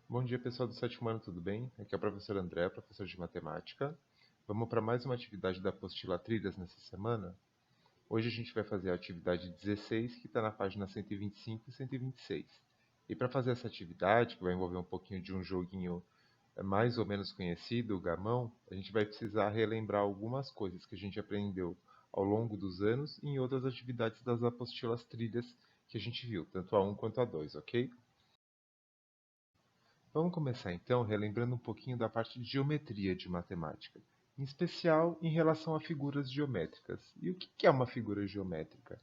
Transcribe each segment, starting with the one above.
Bom dia, pessoal do sétimo ano, tudo bem? Aqui é o professor André, professor de matemática. Vamos para mais uma atividade da apostila Trilhas nessa semana. Hoje a gente vai fazer a atividade 16, que está na página 125 e 126. E para fazer essa atividade, que vai envolver um pouquinho de um joguinho mais ou menos conhecido, o gamão, a gente vai precisar relembrar algumas coisas que a gente aprendeu ao longo dos anos e em outras atividades das apostilas Trilhas que a gente viu, tanto a 1 quanto a 2, ok? Vamos começar então relembrando um pouquinho da parte de geometria de matemática, em especial em relação a figuras geométricas. E o que é uma figura geométrica?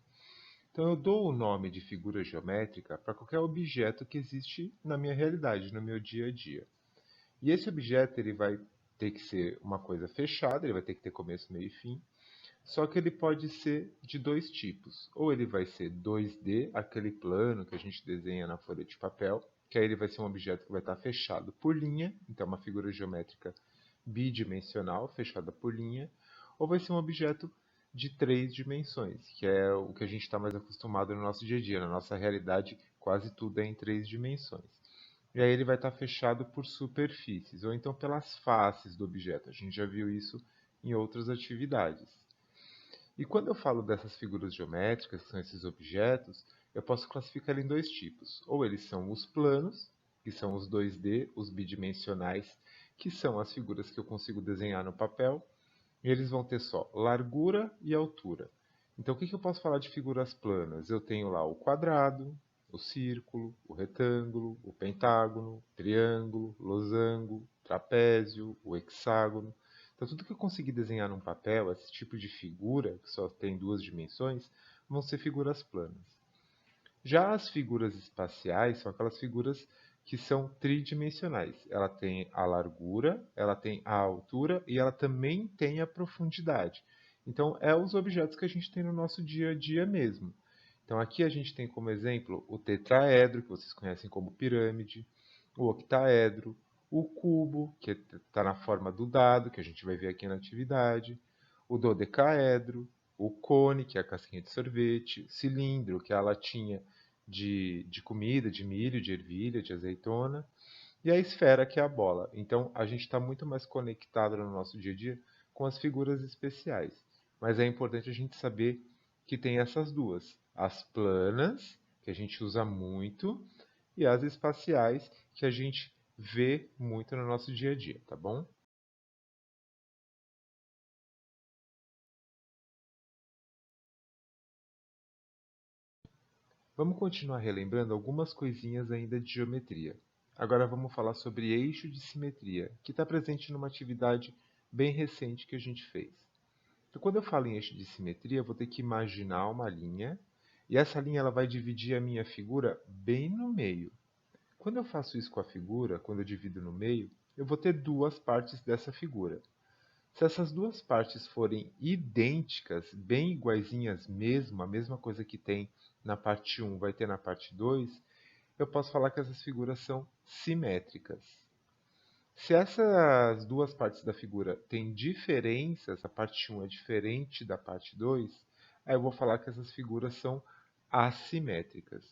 Então eu dou o nome de figura geométrica para qualquer objeto que existe na minha realidade, no meu dia a dia. E esse objeto ele vai ter que ser uma coisa fechada, ele vai ter que ter começo, meio e fim, só que ele pode ser de dois tipos. Ou ele vai ser 2D, aquele plano que a gente desenha na folha de papel, que aí ele vai ser um objeto que vai estar fechado por linha, então uma figura geométrica bidimensional, fechada por linha, ou vai ser um objeto de três dimensões, que é o que a gente está mais acostumado no nosso dia a dia. Na nossa realidade, quase tudo é em três dimensões. E aí ele vai estar fechado por superfícies, ou então pelas faces do objeto. A gente já viu isso em outras atividades. E quando eu falo dessas figuras geométricas, que são esses objetos, eu posso classificar em dois tipos. Ou eles são os planos, que são os 2D, os bidimensionais, que são as figuras que eu consigo desenhar no papel, e eles vão ter só largura e altura. Então, o que eu posso falar de figuras planas? Eu tenho lá o quadrado, o círculo, o retângulo, o pentágono, o triângulo, losango, trapézio, o hexágono. Então, tudo que eu conseguir desenhar num papel, esse tipo de figura, que só tem duas dimensões, vão ser figuras planas. Já as figuras espaciais são aquelas figuras que são tridimensionais. Ela tem a largura, ela tem a altura e ela também tem a profundidade. Então, é os objetos que a gente tem no nosso dia a dia mesmo. Então, aqui a gente tem como exemplo o tetraedro, que vocês conhecem como pirâmide, o octaedro, o cubo, que está na forma do dado, que a gente vai ver aqui na atividade, o dodecaedro, o cone, que é a casquinha de sorvete, cilindro, que é a latinha de comida, de milho, de ervilha, de azeitona, e a esfera, que é a bola. Então, a gente está muito mais conectado no nosso dia a dia com as figuras especiais. Mas é importante a gente saber que tem essas duas: as planas, que a gente usa muito, e as espaciais, que a gente vê muito no nosso dia a dia, tá bom? Vamos continuar relembrando algumas coisinhas ainda de geometria. Agora vamos falar sobre eixo de simetria, que está presente numa atividade bem recente que a gente fez. Então, quando eu falo em eixo de simetria, eu vou ter que imaginar uma linha, e essa linha ela vai dividir a minha figura bem no meio. Quando eu faço isso com a figura, quando eu divido no meio, eu vou ter duas partes dessa figura. Se essas duas partes forem idênticas, bem iguaizinhas mesmo, a mesma coisa que tem na parte um vai ter na parte 2, eu posso falar que essas figuras são simétricas. Se essas duas partes da figura têm diferenças, a parte um é diferente da parte 2, aí eu vou falar que essas figuras são assimétricas.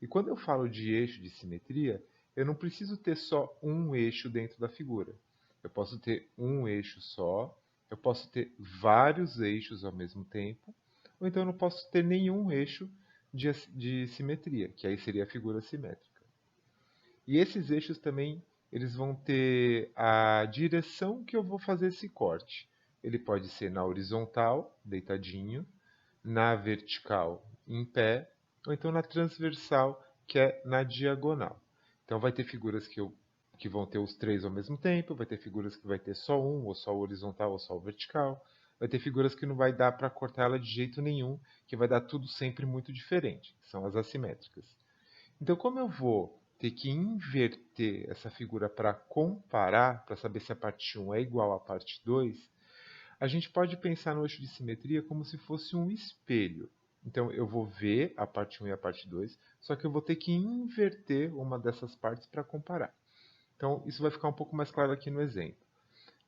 E quando eu falo de eixo de simetria, eu não preciso ter só um eixo dentro da figura. Eu posso ter um eixo só, eu posso ter vários eixos ao mesmo tempo, ou então eu não posso ter nenhum eixo de simetria, que aí seria a figura simétrica. E esses eixos também, eles vão ter a direção que eu vou fazer esse corte. Ele pode ser na horizontal, deitadinho, na vertical, em pé, ou então na transversal, que é na diagonal. Então vai ter figuras que vão ter os três ao mesmo tempo, vai ter figuras que vai ter só um, ou só o horizontal, ou só o vertical. Vai ter figuras que não vai dar para cortar ela de jeito nenhum, que vai dar tudo sempre muito diferente, que são as assimétricas. Então, como eu vou ter que inverter essa figura para comparar, para saber se a parte um é igual à parte 2, a gente pode pensar no eixo de simetria como se fosse um espelho. Então, eu vou ver a parte um e a parte 2, só que eu vou ter que inverter uma dessas partes para comparar. Então, isso vai ficar um pouco mais claro aqui no exemplo.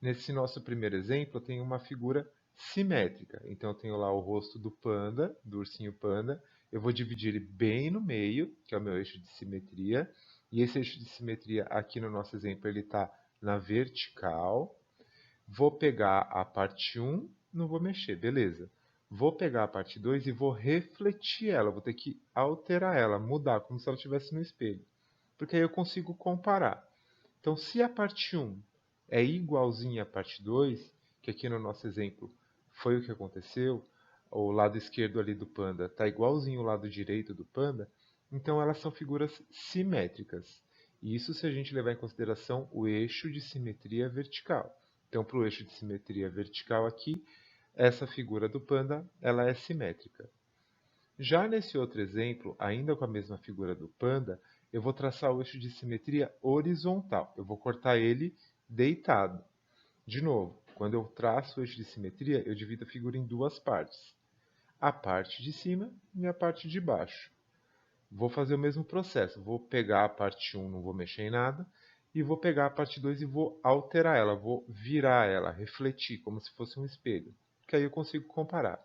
Nesse nosso primeiro exemplo, eu tenho uma figura simétrica. Então, eu tenho lá o rosto do panda, do ursinho panda. Eu vou dividir ele bem no meio, que é o meu eixo de simetria, E esse eixo de simetria aqui no nosso exemplo, ele está na vertical. Vou pegar a parte 1, não vou mexer, beleza. Vou pegar a parte 2 e vou refletir ela, vou ter que alterar ela, mudar, como se ela estivesse no espelho. Porque aí eu consigo comparar. Então, se a parte 1 é igualzinha à parte 2, que aqui no nosso exemplo foi o que aconteceu, o lado esquerdo ali do panda está igualzinho ao lado direito do panda, então elas são figuras simétricas. Isso se a gente levar em consideração o eixo de simetria vertical. Então, para o eixo de simetria vertical aqui, essa figura do panda ela é simétrica. Já nesse outro exemplo, ainda com a mesma figura do panda, eu vou traçar o eixo de simetria horizontal. Eu vou cortar ele deitado. De novo, quando eu traço o eixo de simetria, eu divido a figura em duas partes. A parte de cima e a parte de baixo. Vou fazer o mesmo processo. Vou pegar a parte 1, não vou mexer em nada. E vou pegar a parte 2 e vou alterar ela, vou virar ela, refletir, como se fosse um espelho. Que aí eu consigo comparar.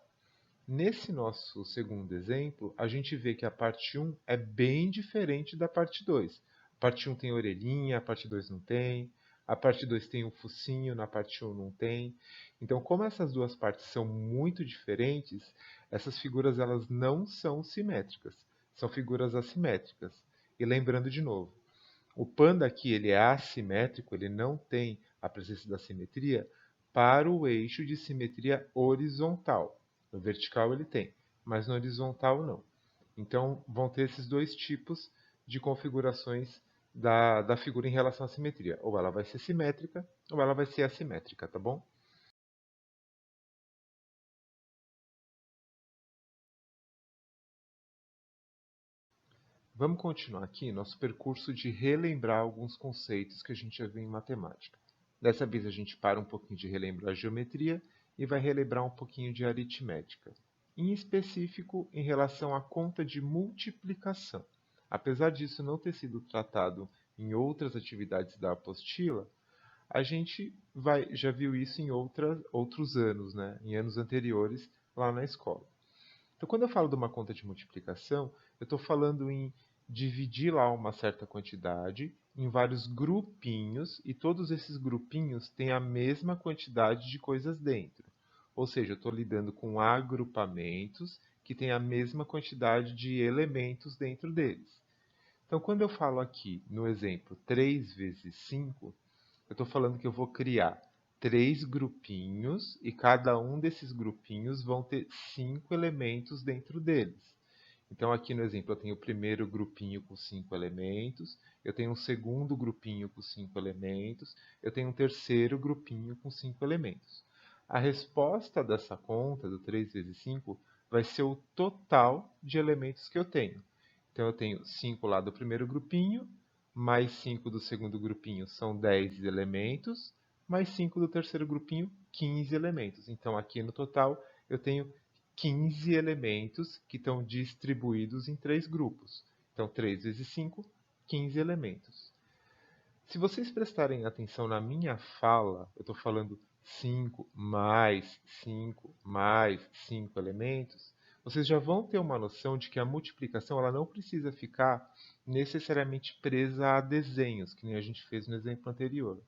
Nesse nosso segundo exemplo, a gente vê que a parte 1 é bem diferente da parte 2. A parte 1 tem orelhinha, a parte 2 não tem. A parte 2 tem um focinho, na parte 1 não tem. Então, como essas duas partes são muito diferentes, essas figuras elas não são simétricas. São figuras assimétricas. E lembrando de novo, o panda aqui ele é assimétrico, ele não tem a presença da simetria para o eixo de simetria horizontal. No vertical ele tem, mas no horizontal não. Então vão ter esses dois tipos de configurações da figura em relação à simetria. Ou ela vai ser simétrica, ou ela vai ser assimétrica, tá bom? Vamos continuar aqui nosso percurso de relembrar alguns conceitos que a gente já viu em matemática. Dessa vez a gente para um pouquinho de relembrar a geometria e vai relembrar um pouquinho de aritmética. Em específico, em relação à conta de multiplicação. Apesar disso não ter sido tratado em outras atividades da apostila, a gente já viu isso em outros anos, né? Em anos anteriores lá na escola. Então, quando eu falo de uma conta de multiplicação, eu estou falando em dividir lá uma certa quantidade em vários grupinhos e todos esses grupinhos têm a mesma quantidade de coisas dentro. Ou seja, eu estou lidando com agrupamentos que têm a mesma quantidade de elementos dentro deles. Então, quando eu falo aqui no exemplo 3 vezes 5, eu estou falando que eu vou criar 3 grupinhos e cada um desses grupinhos vão ter 5 elementos dentro deles. Então, aqui no exemplo, eu tenho o primeiro grupinho com 5 elementos, eu tenho um segundo grupinho com 5 elementos, eu tenho um terceiro grupinho com 5 elementos. A resposta dessa conta, do 3 vezes 5, vai ser o total de elementos que eu tenho. Então, eu tenho 5 lá do primeiro grupinho, mais 5 do segundo grupinho são 10 elementos, mais 5 do terceiro grupinho, 15 elementos. Então, aqui no total, eu tenho 15 elementos que estão distribuídos em 3 grupos. Então, 3 vezes 5, 15 elementos. Se vocês prestarem atenção na minha fala, eu estou falando 5 mais 5 mais 5 elementos, vocês já vão ter uma noção de que a multiplicação ela não precisa ficar necessariamente presa a desenhos, que nem a gente fez no exemplo anterior.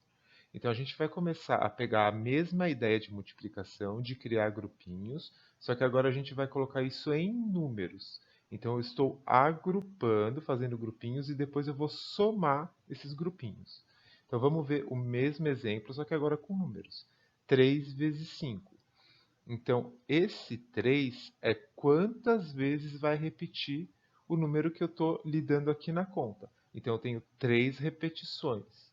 Então a gente vai começar a pegar a mesma ideia de multiplicação, de criar grupinhos, só que agora a gente vai colocar isso em números. Então eu estou agrupando, fazendo grupinhos e depois eu vou somar esses grupinhos. Então vamos ver o mesmo exemplo, só que agora com números. 3 vezes 5. Então esse 3 é quantas vezes vai repetir o número que eu estou lidando aqui na conta. Então eu tenho 3 repetições.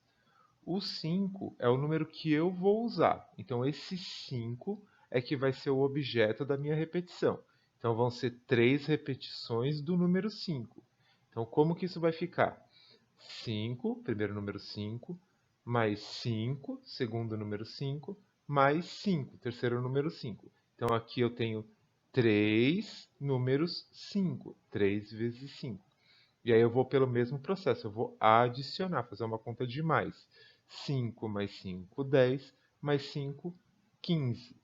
O 5 é o número que eu vou usar. Então, esse 5 é que vai ser o objeto da minha repetição. Então, vão ser 3 repetições do número 5. Então, como que isso vai ficar? 5, primeiro número 5, mais 5, segundo número 5, mais 5, terceiro número 5. Então, aqui eu tenho 3 números 5, 3 vezes 5. E aí eu vou pelo mesmo processo, eu vou adicionar, fazer uma conta de mais. 5 mais 5, 10, mais 5, 15.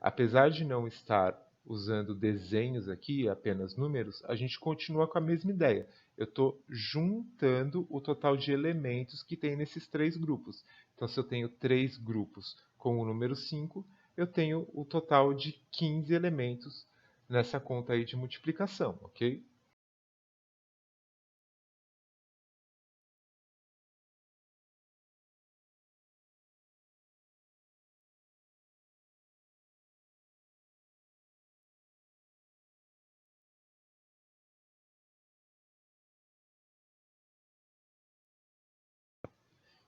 Apesar de não estar usando desenhos aqui, apenas números, a gente continua com a mesma ideia. Eu estou juntando o total de elementos que tem nesses três grupos. Então, se eu tenho três grupos com o número 5, eu tenho o total de 15 elementos nessa conta aí de multiplicação, ok?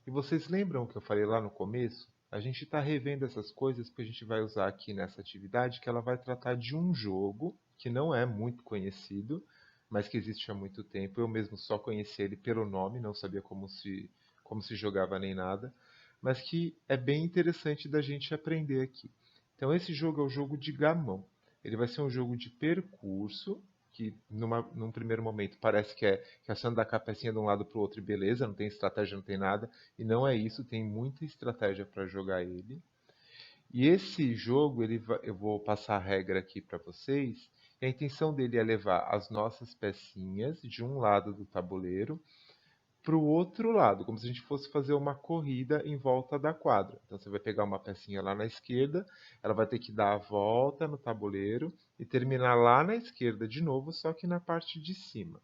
E vocês lembram que eu falei lá no começo? A gente está revendo essas coisas porque a gente vai usar aqui nessa atividade que ela vai tratar de um jogo que não é muito conhecido, mas que existe há muito tempo. Eu mesmo só conheci ele pelo nome, não sabia como se jogava nem nada, mas que é bem interessante da gente aprender aqui. Então esse jogo é o jogo de gamão. Ele vai ser um jogo de percurso que num primeiro momento parece que é só andar com a pecinha de um lado para o outro e beleza, não tem estratégia, não tem nada. E não é isso, tem muita estratégia para jogar ele. E esse jogo, eu vou passar a regra aqui para vocês. E a intenção dele é levar as nossas pecinhas de um lado do tabuleiro para o outro lado, como se a gente fosse fazer uma corrida em volta da quadra. Então você vai pegar uma pecinha lá na esquerda, ela vai ter que dar a volta no tabuleiro e terminar lá na esquerda de novo, só que na parte de cima.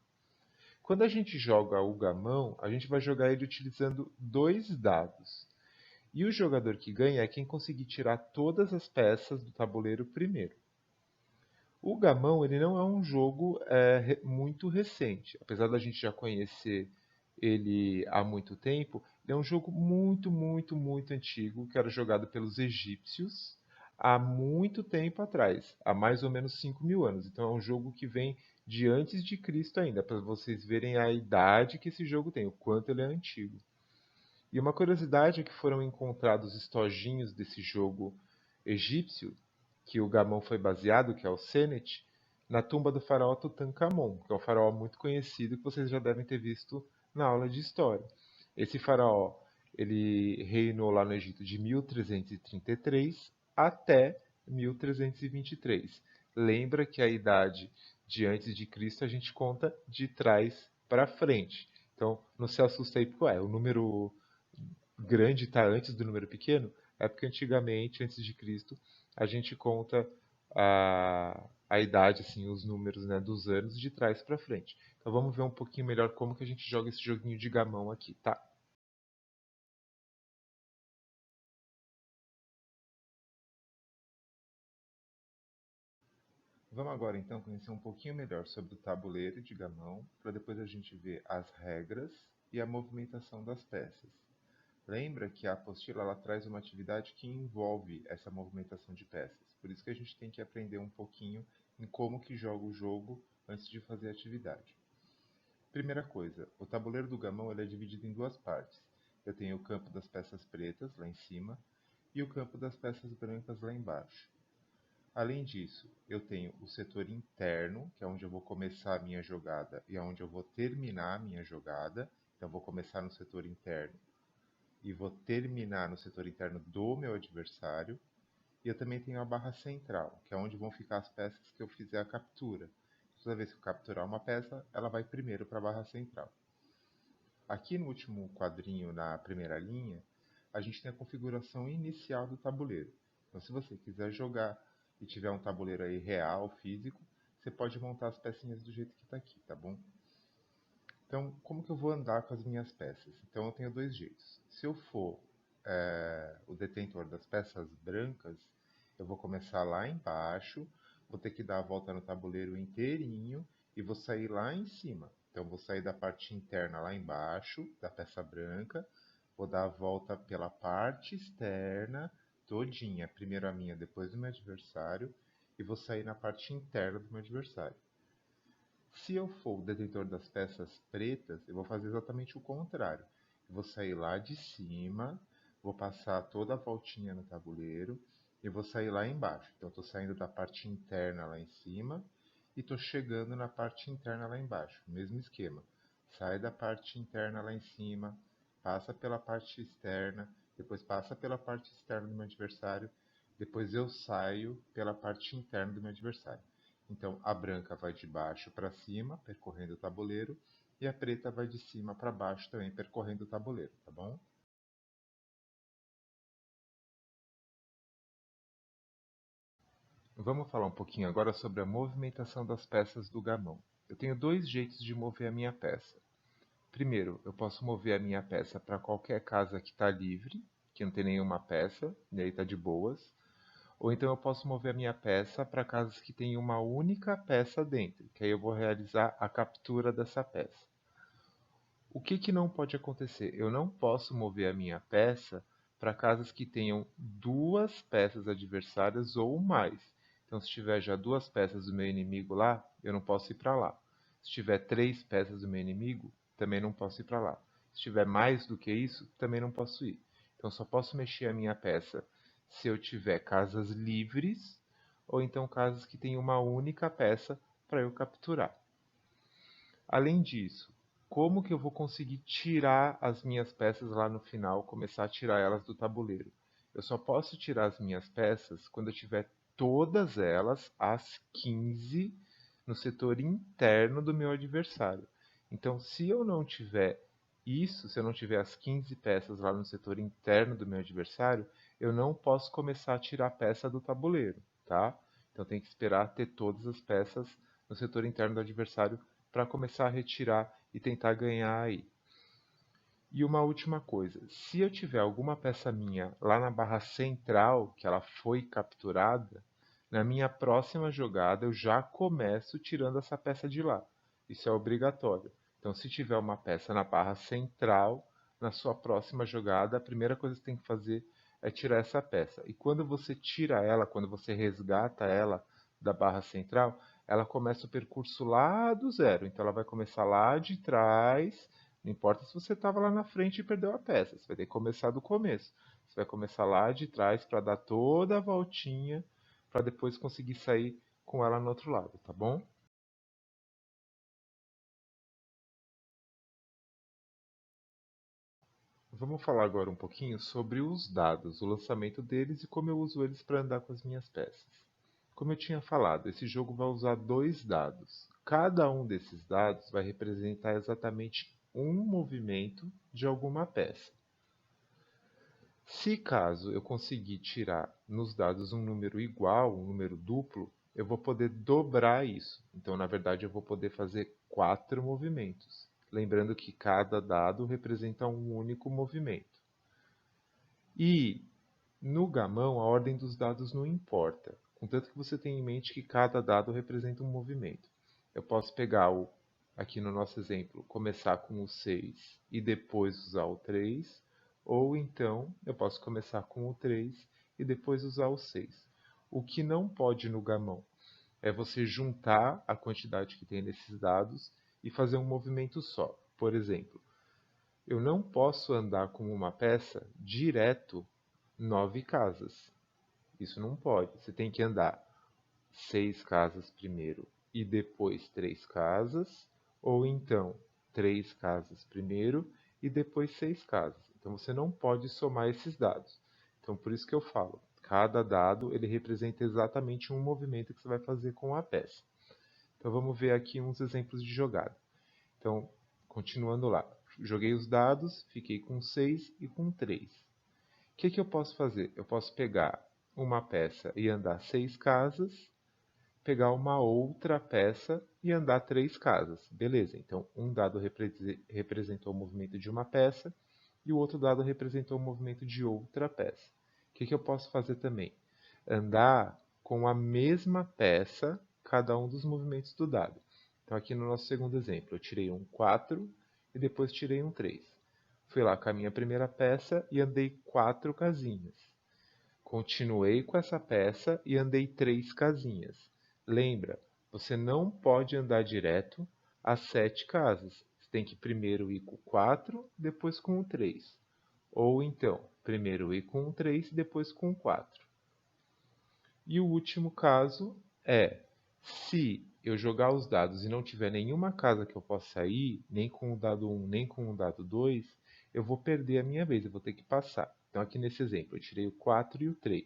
Quando a gente joga o gamão, a gente vai jogar ele utilizando dois dados. E o jogador que ganha é quem conseguir tirar todas as peças do tabuleiro primeiro. O gamão ele não é um jogo muito recente, apesar da gente já conhecer ele há muito tempo. Ele é um jogo muito antigo que era jogado pelos egípcios há muito tempo atrás, há mais ou menos 5.000 anos. Então é um jogo que vem de antes de Cristo ainda, para vocês verem a idade que esse jogo tem, o quanto ele é antigo. E uma curiosidade é que foram encontrados estojinhos desse jogo egípcio, que o gamão foi baseado, que é o Senet, na tumba do faraó Tutankhamon, que é um faraó muito conhecido que vocês já devem ter visto na aula de história. Esse faraó, ele reinou lá no Egito de 1333 até 1323. Lembra que a idade de antes de Cristo a gente conta de trás para frente. Então, não se assusta aí, porque o número grande está antes do número pequeno, é porque antigamente, antes de Cristo, a gente conta a idade, assim, os números, né, dos anos de trás para frente. Então vamos ver um pouquinho melhor como que a gente joga esse joguinho de gamão aqui, tá? Vamos agora então conhecer um pouquinho melhor sobre o tabuleiro de gamão, para depois a gente ver as regras e a movimentação das peças. Lembra que a apostila ela traz uma atividade que envolve essa movimentação de peças. Por isso que a gente tem que aprender um pouquinho em como que joga o jogo antes de fazer a atividade. Primeira coisa, o tabuleiro do gamão ele é dividido em duas partes. Eu tenho o campo das peças pretas lá em cima e o campo das peças brancas lá embaixo. Além disso, eu tenho o setor interno, que é onde eu vou começar a minha jogada e é onde eu vou terminar a minha jogada. Então, eu vou começar no setor interno e vou terminar no setor interno do meu adversário. E eu também tenho a barra central, que é onde vão ficar as peças que eu fizer a captura. Toda vez que eu capturar uma peça, ela vai primeiro para a barra central. Aqui no último quadrinho, na primeira linha, a gente tem a configuração inicial do tabuleiro. Então, se você quiser jogar e tiver um tabuleiro aí real, físico, você pode montar as pecinhas do jeito que está aqui, tá bom? Então, como que eu vou andar com as minhas peças? Então, eu tenho dois jeitos. Se eu for o detentor das peças brancas, eu vou começar lá embaixo, vou ter que dar a volta no tabuleiro inteirinho e vou sair lá em cima. Então, vou sair da parte interna lá embaixo, da peça branca, vou dar a volta pela parte externa todinha, primeiro a minha, depois do meu adversário, e vou sair na parte interna do meu adversário. Se eu for o detentor das peças pretas, eu vou fazer exatamente o contrário. Eu vou sair lá de cima, vou passar toda a voltinha no tabuleiro e vou sair lá embaixo. Então, estou saindo da parte interna lá em cima e estou chegando na parte interna lá embaixo. Mesmo esquema. Sai da parte interna lá em cima, passa pela parte externa, depois passa pela parte externa do meu adversário, depois eu saio pela parte interna do meu adversário. Então, a branca vai de baixo para cima, percorrendo o tabuleiro, e a preta vai de cima para baixo também, percorrendo o tabuleiro, tá bom? Vamos falar um pouquinho agora sobre a movimentação das peças do gamão. Eu tenho dois jeitos de mover a minha peça. Primeiro, eu posso mover a minha peça para qualquer casa que está livre, que não tem nenhuma peça, e aí está de boas. Ou então eu posso mover a minha peça para casas que tem uma única peça dentro, que aí eu vou realizar a captura dessa peça. O que que não pode acontecer? Eu não posso mover a minha peça para casas que tenham duas peças adversárias ou mais. Então, se tiver já duas peças do meu inimigo lá, eu não posso ir para lá. Se tiver três peças do meu inimigo, também não posso ir para lá. Se tiver mais do que isso, também não posso ir. Então, só posso mexer a minha peça se eu tiver casas livres ou então casas que têm uma única peça para eu capturar. Além disso, como que eu vou conseguir tirar as minhas peças lá no final, começar a tirar elas do tabuleiro? Eu só posso tirar as minhas peças quando eu tiver todas elas, as 15, no setor interno do meu adversário. Então, se eu não tiver isso, se eu não tiver as 15 peças lá no setor interno do meu adversário, eu não posso começar a tirar a peça do tabuleiro, tá? Então tem que esperar ter todas as peças no setor interno do adversário para começar a retirar e tentar ganhar aí. E uma última coisa, se eu tiver alguma peça minha lá na barra central, que ela foi capturada, na minha próxima jogada eu já começo tirando essa peça de lá. Isso é obrigatório. Então, se tiver uma peça na barra central, na sua próxima jogada, a primeira coisa que você tem que fazer é tirar essa peça. E quando você tira ela, quando você resgata ela da barra central, ela começa o percurso lá do zero. Então, ela vai começar lá de trás. Não importa se você estava lá na frente e perdeu a peça, você vai ter que começar do começo. Você vai começar lá de trás para dar toda a voltinha para depois conseguir sair com ela no outro lado, tá bom? Vamos falar agora um pouquinho sobre os dados, o lançamento deles e como eu uso eles para andar com as minhas peças. Como eu tinha falado, esse jogo vai usar dois dados. Cada um desses dados vai representar exatamente um movimento de alguma peça. Se caso eu conseguir tirar nos dados um número igual, um número duplo, eu vou poder dobrar isso. Então, na verdade, eu vou poder fazer 4 movimentos. Lembrando que cada dado representa um único movimento. E no gamão, a ordem dos dados não importa, contanto que você tenha em mente que cada dado representa um movimento. Eu posso pegar aqui no nosso exemplo, começar com o 6 e depois usar o 3, ou então eu posso começar com o 3 e depois usar o 6. O que não pode no gamão é você juntar a quantidade que tem nesses dados e fazer um movimento só. Por exemplo, eu não posso andar com uma peça direto 9 casas. Isso não pode. Você tem que andar 6 casas primeiro e depois 3 casas, ou então 3 casas primeiro e depois 6 casas. Então você não pode somar esses dados. Então por isso que eu falo, cada dado ele representa exatamente um movimento que você vai fazer com a peça. Então vamos ver aqui uns exemplos de jogada. Então, continuando lá, joguei os dados, fiquei com 6 e com 3. O que eu posso fazer? Eu posso pegar uma peça e andar 6 casas, pegar uma outra peça e andar 3 casas. Beleza, então um dado representou o movimento de uma peça e o outro dado representou o movimento de outra peça. O que eu posso fazer também? Andar com a mesma peça cada um dos movimentos do dado. Então aqui no nosso segundo exemplo, eu tirei um 4 e depois tirei um 3. Fui lá com a minha primeira peça e andei 4 casinhas. Continuei com essa peça e andei 3 casinhas. Lembra, você não pode andar direto às 7 casas. Você tem que primeiro ir com o 4, depois com o 3. Ou então, primeiro ir com o 3, depois com o 4. E o último caso é, se eu jogar os dados e não tiver nenhuma casa que eu possa ir, nem com o dado 1, nem com o dado 2, eu vou perder a minha vez, eu vou ter que passar. Então aqui nesse exemplo, eu tirei o 4 e o 3.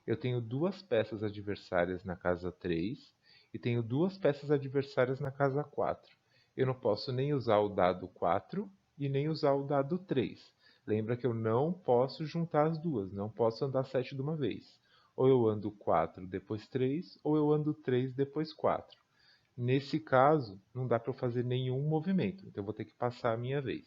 Eu tenho duas peças adversárias na casa 3 e tenho duas peças adversárias na casa 4. Eu não posso nem usar o dado 4 e nem usar o dado 3. Lembra que eu não posso juntar as duas, não posso andar 7 de uma vez. Ou eu ando 4 depois 3, ou eu ando 3 depois 4. Nesse caso, não dá para eu fazer nenhum movimento, então eu vou ter que passar a minha vez.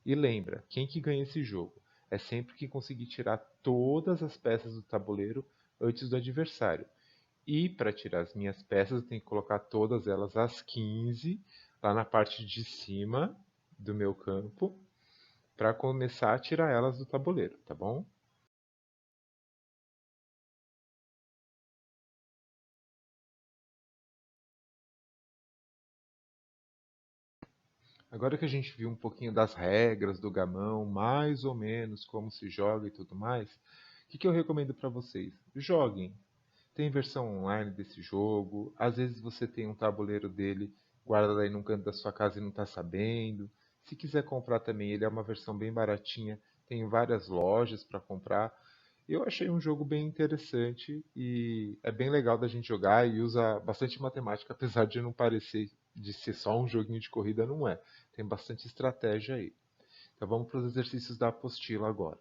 E lembra, quem que ganha esse jogo? É sempre quem conseguir tirar todas as peças do tabuleiro antes do adversário. E para tirar as minhas peças, eu tenho que colocar todas elas às 15, lá na parte de cima do meu campo, para começar a tirar elas do tabuleiro, tá bom? Agora que a gente viu um pouquinho das regras do gamão, mais ou menos como se joga e tudo mais, o que eu recomendo para vocês? Joguem. Tem versão online desse jogo, às vezes você tem um tabuleiro dele guardado aí num canto da sua casa e não está sabendo. Se quiser comprar também, ele é uma versão bem baratinha, tem várias lojas para comprar. Eu achei um jogo bem interessante e é bem legal da gente jogar e usa bastante matemática, apesar de não parecer de ser só um joguinho de corrida, não é. Tem bastante estratégia aí. Então vamos para os exercícios da apostila agora.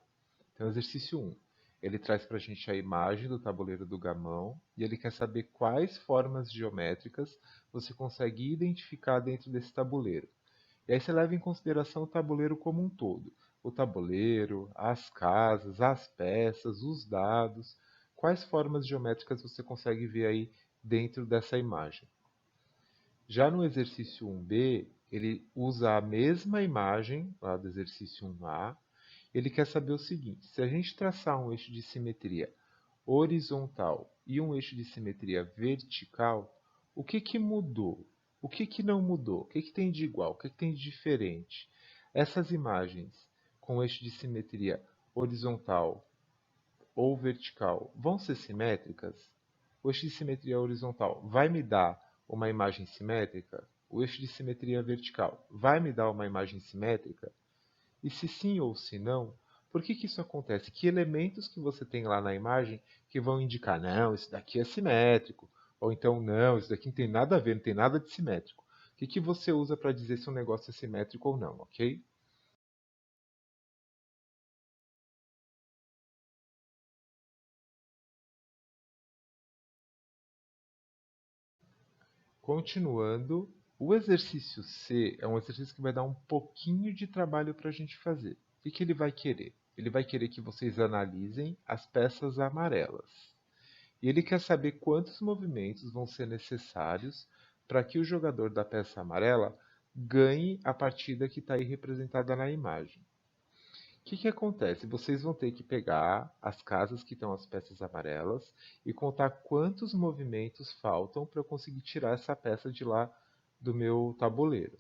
Então, exercício 1. Ele traz para a gente a imagem do tabuleiro do gamão e ele quer saber quais formas geométricas você consegue identificar dentro desse tabuleiro. E aí você leva em consideração o tabuleiro como um todo. O tabuleiro, as casas, as peças, os dados. Quais formas geométricas você consegue ver aí dentro dessa imagem? Já no exercício 1b, ele usa a mesma imagem lá do exercício 1a. Ele quer saber o seguinte: se a gente traçar um eixo de simetria horizontal e um eixo de simetria vertical, o que que mudou? O que que não mudou? O que que tem de igual? O que que tem de diferente? Essas imagens com eixo de simetria horizontal ou vertical vão ser simétricas? O eixo de simetria horizontal vai me dar uma imagem simétrica? O eixo de simetria vertical vai me dar uma imagem simétrica? E se sim ou se não, por que que isso acontece? Que elementos que você tem lá na imagem que vão indicar, não, isso daqui é simétrico, ou então, não, isso daqui não tem nada a ver, não tem nada de simétrico. O que que você usa para dizer se um negócio é simétrico ou não, ok? Continuando, o exercício C é um exercício que vai dar um pouquinho de trabalho para a gente fazer. O que que ele vai querer? Ele vai querer que vocês analisem as peças amarelas. E ele quer saber quantos movimentos vão ser necessários para que o jogador da peça amarela ganhe a partida que está aí representada na imagem. O que que acontece? Vocês vão ter que pegar as casas que estão as peças amarelas e contar quantos movimentos faltam para eu conseguir tirar essa peça de lá do meu tabuleiro.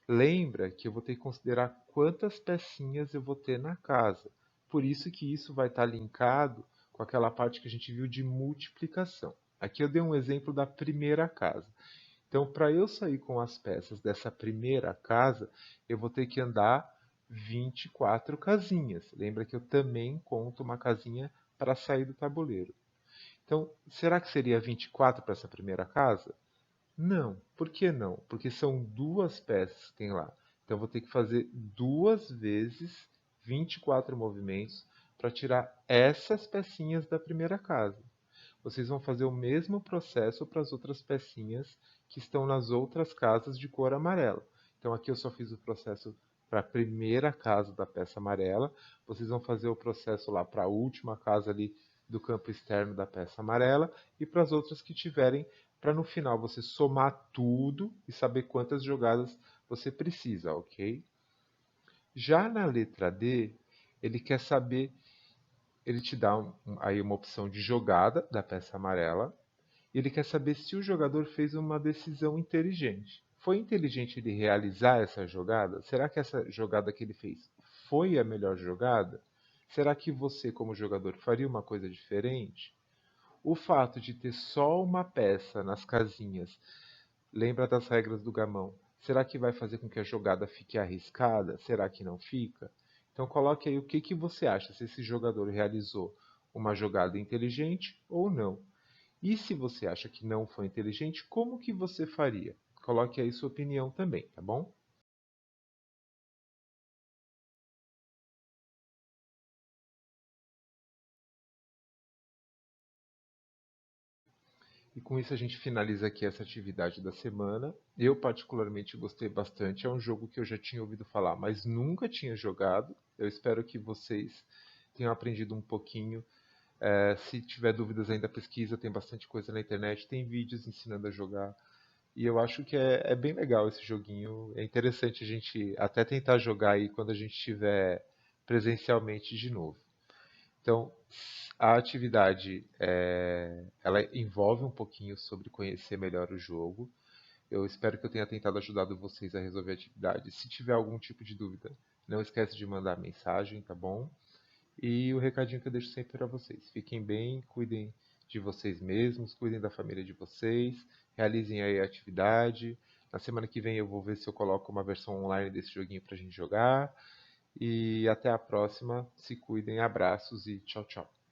Lembra que eu vou ter que considerar quantas pecinhas eu vou ter na casa. Por isso que isso vai estar linkado com aquela parte que a gente viu de multiplicação. Aqui eu dei um exemplo da primeira casa. Então, para eu sair com as peças dessa primeira casa, eu vou ter que andar 24 casinhas. Lembra que eu também conto uma casinha para sair do tabuleiro. Então, será que seria 24 para essa primeira casa? Não. Por que não? Porque são duas peças que tem lá. Então, eu vou ter que fazer duas vezes 24 movimentos para tirar essas pecinhas da primeira casa. Vocês vão fazer o mesmo processo para as outras pecinhas que estão nas outras casas de cor amarela. Então, aqui eu só fiz o processo para a primeira casa da peça amarela. Vocês vão fazer o processo lá para a última casa ali do campo externo da peça amarela e para as outras que tiverem, para no final você somar tudo e saber quantas jogadas você precisa, ok? Já na letra D, ele quer saber, ele te dá aí uma opção de jogada da peça amarela e ele quer saber se o jogador fez uma decisão inteligente. Foi inteligente ele realizar essa jogada? Será que essa jogada que ele fez foi a melhor jogada? Será que você, como jogador, faria uma coisa diferente? O fato de ter só uma peça nas casinhas, lembra das regras do gamão? Será que vai fazer com que a jogada fique arriscada? Será que não fica? Então coloque aí o que que você acha, se esse jogador realizou uma jogada inteligente ou não. E se você acha que não foi inteligente, como que você faria? coloque aí sua opinião também, tá bom? E com isso a gente finaliza aqui essa atividade da semana. Eu particularmente gostei bastante. É um jogo que eu já tinha ouvido falar, mas nunca tinha jogado. Eu espero que vocês tenham aprendido um pouquinho. Se tiver dúvidas ainda pesquisa, tem bastante coisa na internet, tem vídeos ensinando a jogar. E eu acho que é bem legal esse joguinho. É interessante a gente até tentar jogar aí quando a gente estiver presencialmente de novo. Então, a atividade ela envolve um pouquinho sobre conhecer melhor o jogo. Eu espero que eu tenha tentado ajudar vocês a resolver a atividade. Se tiver algum tipo de dúvida, não esquece de mandar mensagem, tá bom? E o recadinho que eu deixo sempre para vocês. Fiquem bem, cuidem de vocês mesmos, cuidem da família de vocês, realizem aí a atividade. Na semana que vem eu vou ver se eu coloco uma versão online desse joguinho para a gente jogar. E até a próxima. Se cuidem, abraços e tchau, tchau.